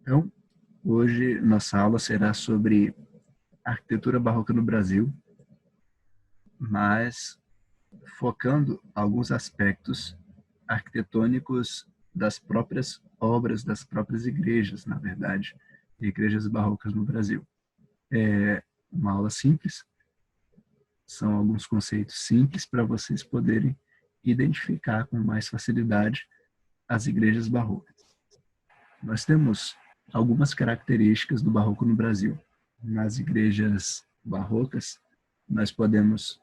Então, hoje nossa aula será sobre arquitetura barroca no Brasil, mas focando alguns aspectos arquitetônicos das próprias obras, das próprias igrejas, na verdade, igrejas barrocas no Brasil. É uma aula simples, são alguns conceitos simples para vocês poderem identificar com mais facilidade as igrejas barrocas. Nós temos algumas características do barroco no Brasil. Nas igrejas barrocas, nós podemos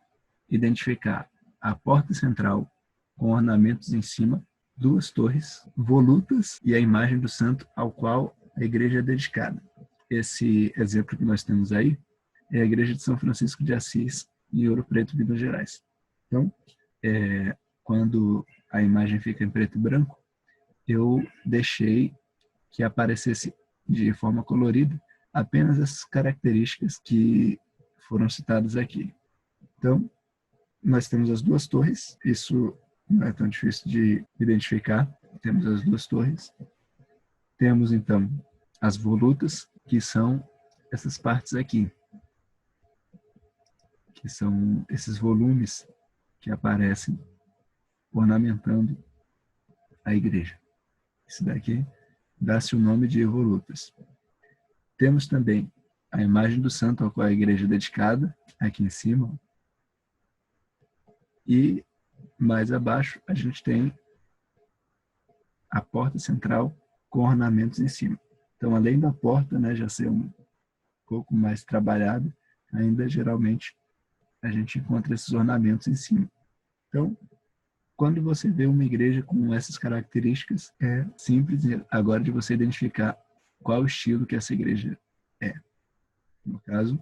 identificar a porta central com ornamentos em cima, duas torres, volutas e a imagem do santo ao qual a igreja é dedicada. Esse exemplo que nós temos aí é a igreja de São Francisco de Assis, em Ouro Preto, Minas Gerais. Então, quando a imagem fica em preto e branco, eu deixei que aparecesse de forma colorida apenas essas características que foram citadas aqui. Então, nós temos as duas torres, isso não é tão difícil de identificar, temos as duas torres. Temos, então, as volutas, que são essas partes aqui, que são esses volumes que aparecem ornamentando a igreja. Isso daqui dá-se o nome de volutas. Temos também a imagem do santo ao qual a igreja é dedicada, aqui em cima. E mais abaixo a gente tem a porta central com ornamentos em cima. Então, além da porta, né, já ser um pouco mais trabalhada, ainda geralmente a gente encontra esses ornamentos em cima. Então, quando você vê uma igreja com essas características, é simples agora de você identificar qual o estilo que essa igreja é. No caso,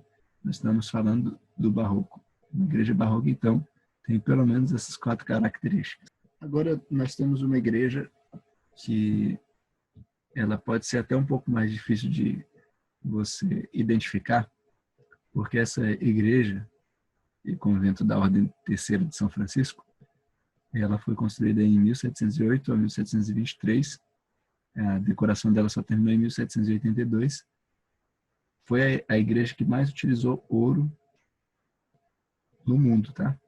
nós estamos falando do barroco. Uma igreja barroca, então, tem pelo menos essas 4 características. Agora, nós temos uma igreja que ela pode ser até um pouco mais difícil de você identificar, porque essa igreja e convento da Ordem Terceira de São Francisco, ela foi construída em 1708 a 1723. A decoração dela só terminou em 1782. Foi a igreja que mais utilizou ouro no mundo, tá?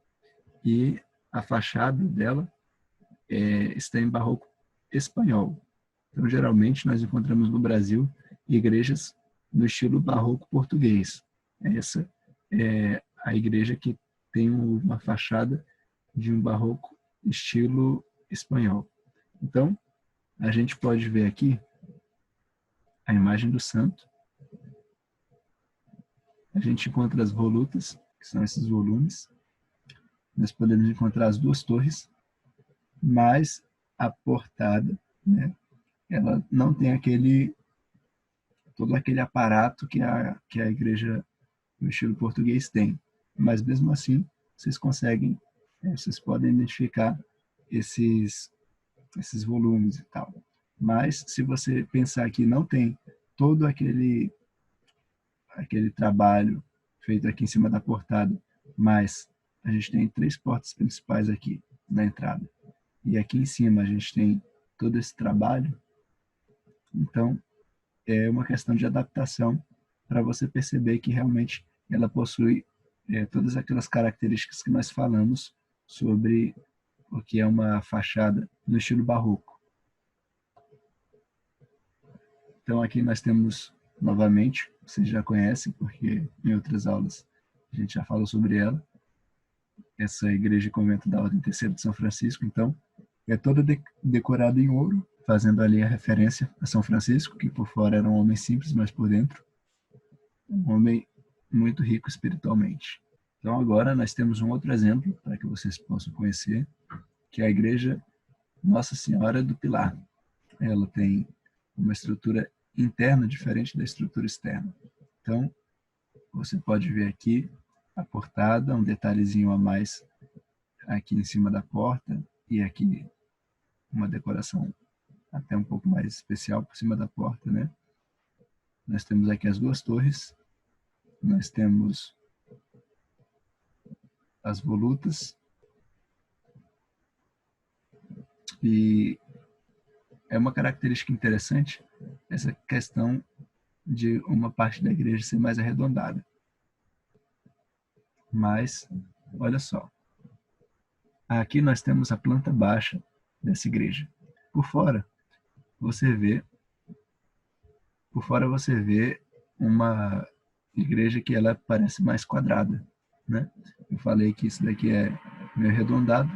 E a fachada dela está em barroco espanhol. Então, geralmente, nós encontramos no Brasil igrejas no estilo barroco português. Essa é a igreja que tem uma fachada de um barroco estilo espanhol. Então, a gente pode ver aqui a imagem do santo. A gente encontra as volutas, que são esses volumes. Nós podemos encontrar as duas torres, mas a portada, né, ela não tem todo aquele aparato que a igreja no estilo português tem. Mas mesmo assim, vocês podem identificar esses volumes e tal. Mas se você pensar que não tem todo aquele trabalho feito aqui em cima da portada, mas a gente tem 3 portas principais aqui na entrada, e aqui em cima a gente tem todo esse trabalho, então é uma questão de adaptação para você perceber que realmente ela possui todas aquelas características que nós falamos sobre o que é uma fachada no estilo barroco. Então aqui nós temos novamente, vocês já conhecem, porque em outras aulas a gente já falou sobre ela, essa igreja e convento da Ordem Terceira de São Francisco. Então, é toda decorada em ouro, fazendo ali a referência a São Francisco, que por fora era um homem simples, mas por dentro um homem muito rico espiritualmente. Então agora nós temos um outro exemplo para que vocês possam conhecer, que é a igreja Nossa Senhora do Pilar. Ela tem uma estrutura interna diferente da estrutura externa. Então, você pode ver aqui a portada, um detalhezinho a mais aqui em cima da porta, e aqui uma decoração até um pouco mais especial por cima da porta, né? Nós temos aqui as duas torres, nós temos as volutas, e é uma característica interessante essa questão de uma parte da igreja ser mais arredondada. Mas, olha só, aqui nós temos a planta baixa dessa igreja. Por fora você vê uma igreja que ela parece mais quadrada, né? Eu falei que isso daqui é meio arredondado,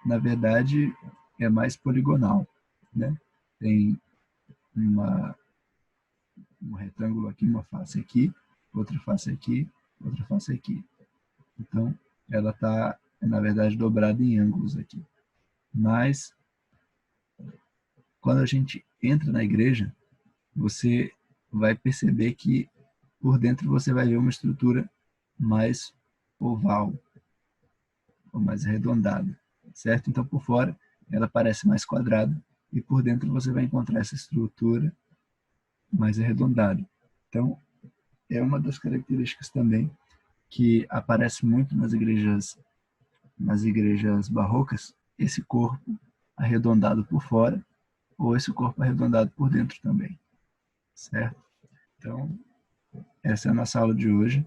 na verdade é mais poligonal, né? Tem um retângulo aqui, uma face aqui, outra face aqui, outra face aqui. Então, ela está, na verdade, dobrada em ângulos aqui. Mas, quando a gente entra na igreja, você vai perceber que por dentro você vai ver uma estrutura mais oval, ou mais arredondada, certo? Então, por fora, ela parece mais quadrada, e por dentro você vai encontrar essa estrutura mais arredondada. Então, é uma das características também que aparece muito nas igrejas barrocas, esse corpo arredondado por fora, ou esse corpo arredondado por dentro também, certo? Então, essa é a nossa aula de hoje.